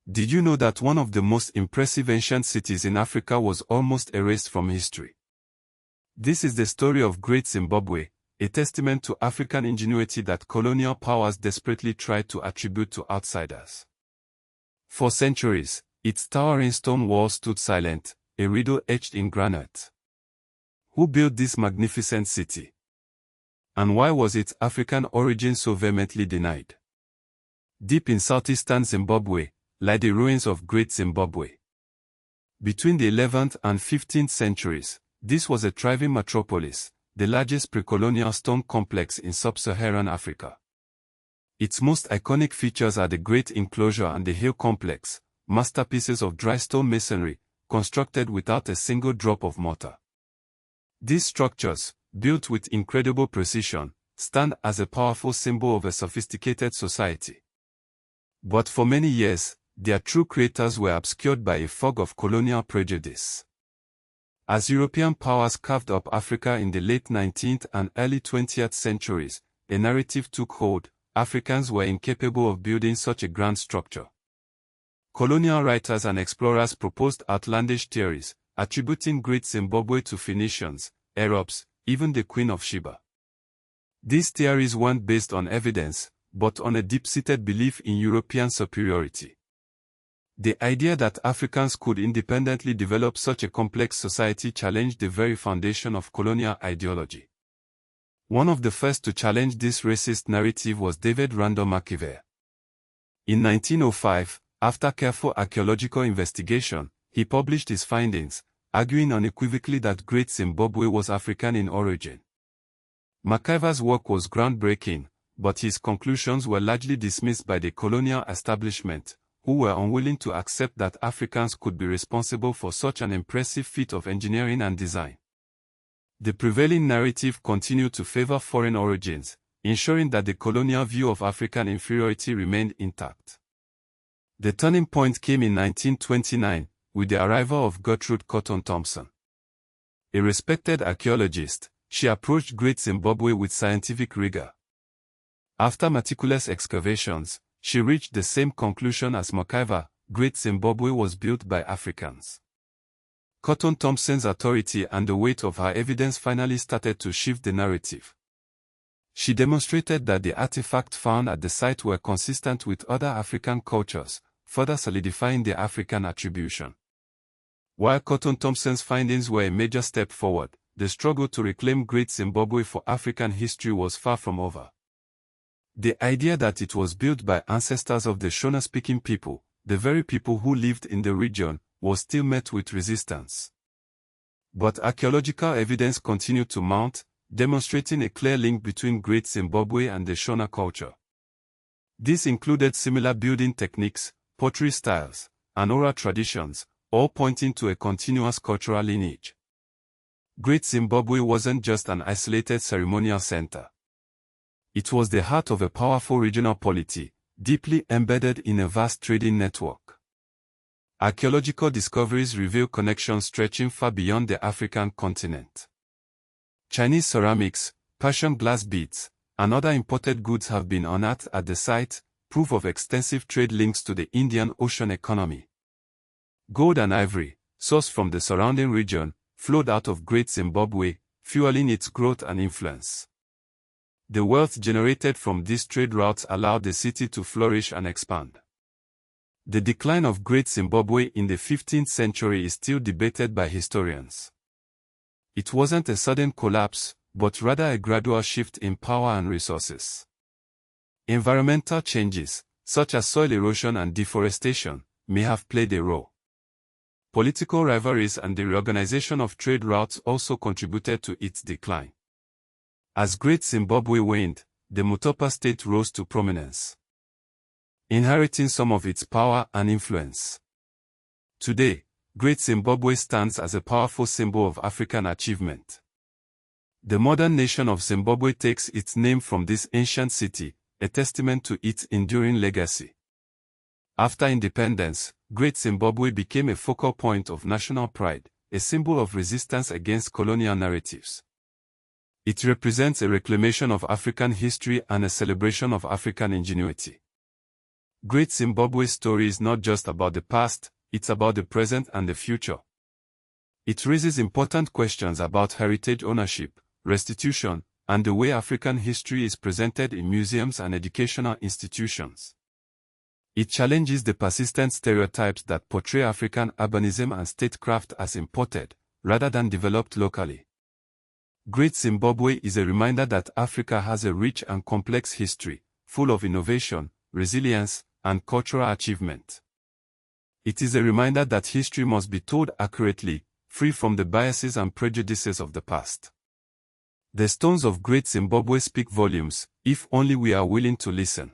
Did you know that one of the most impressive ancient cities in Africa was almost erased from history? This is the story of Great Zimbabwe, a testament to African ingenuity that colonial powers desperately tried to attribute to outsiders. For centuries, its towering stone walls stood silent, a riddle etched in granite. Who built this magnificent city? And why was its African origin so vehemently denied? Deep in southeastern Zimbabwe lie the ruins of Great Zimbabwe. Between the 11th and 15th centuries, this was a thriving metropolis, the largest pre-colonial stone complex in sub-Saharan Africa. Its most iconic features are the Great Enclosure and the Hill Complex, masterpieces of dry stone masonry, constructed without a single drop of mortar. These structures, built with incredible precision, stand as a powerful symbol of a sophisticated society. But for many years, their true creators were obscured by a fog of colonial prejudice. As European powers carved up Africa in the late 19th and early 20th centuries, a narrative took hold: Africans were incapable of building such a grand structure. Colonial writers and explorers proposed outlandish theories, attributing Great Zimbabwe to Phoenicians, Arabs, even the Queen of Sheba. These theories weren't based on evidence, but on a deep-seated belief in European superiority. The idea that Africans could independently develop such a complex society challenged the very foundation of colonial ideology. One of the first to challenge this racist narrative was David Randall Makiver. In 1905, after careful archaeological investigation, he published his findings, arguing unequivocally that Great Zimbabwe was African in origin. Makiver's work was groundbreaking, but his conclusions were largely dismissed by the colonial establishment, who were unwilling to accept that Africans could be responsible for such an impressive feat of engineering and design. The prevailing narrative continued to favor foreign origins, ensuring that the colonial view of African inferiority remained intact. The turning point came in 1929, with the arrival of Gertrude Cotton Thompson. A respected archaeologist, she approached Great Zimbabwe with scientific rigor. After meticulous excavations, she reached the same conclusion as Makiver: Great Zimbabwe was built by Africans. Cotton Thompson's authority and the weight of her evidence finally started to shift the narrative. She demonstrated that the artifacts found at the site were consistent with other African cultures, further solidifying the African attribution. While Cotton Thompson's findings were a major step forward, the struggle to reclaim Great Zimbabwe for African history was far from over. The idea that it was built by ancestors of the Shona-speaking people, the very people who lived in the region, was still met with resistance. But archaeological evidence continued to mount, demonstrating a clear link between Great Zimbabwe and the Shona culture. This included similar building techniques, pottery styles, and oral traditions, all pointing to a continuous cultural lineage. Great Zimbabwe wasn't just an isolated ceremonial center. It was the heart of a powerful regional polity, deeply embedded in a vast trading network. Archaeological discoveries reveal connections stretching far beyond the African continent. Chinese ceramics, Persian glass beads, and other imported goods have been unearthed at the site, proof of extensive trade links to the Indian Ocean economy. Gold and ivory, sourced from the surrounding region, flowed out of Great Zimbabwe, fueling its growth and influence. The wealth generated from these trade routes allowed the city to flourish and expand. The decline of Great Zimbabwe in the 15th century is still debated by historians. It wasn't a sudden collapse, but rather a gradual shift in power and resources. Environmental changes, such as soil erosion and deforestation, may have played a role. Political rivalries and the reorganization of trade routes also contributed to its decline. As Great Zimbabwe waned, the Mutapa state rose to prominence, inheriting some of its power and influence. Today, Great Zimbabwe stands as a powerful symbol of African achievement. The modern nation of Zimbabwe takes its name from this ancient city, a testament to its enduring legacy. After independence, Great Zimbabwe became a focal point of national pride, a symbol of resistance against colonial narratives. It represents a reclamation of African history and a celebration of African ingenuity. Great Zimbabwe's story is not just about the past, it's about the present and the future. It raises important questions about heritage ownership, restitution, and the way African history is presented in museums and educational institutions. It challenges the persistent stereotypes that portray African urbanism and statecraft as imported, rather than developed locally. Great Zimbabwe is a reminder that Africa has a rich and complex history, full of innovation, resilience, and cultural achievement. It is a reminder that history must be told accurately, free from the biases and prejudices of the past. The stones of Great Zimbabwe speak volumes, if only we are willing to listen.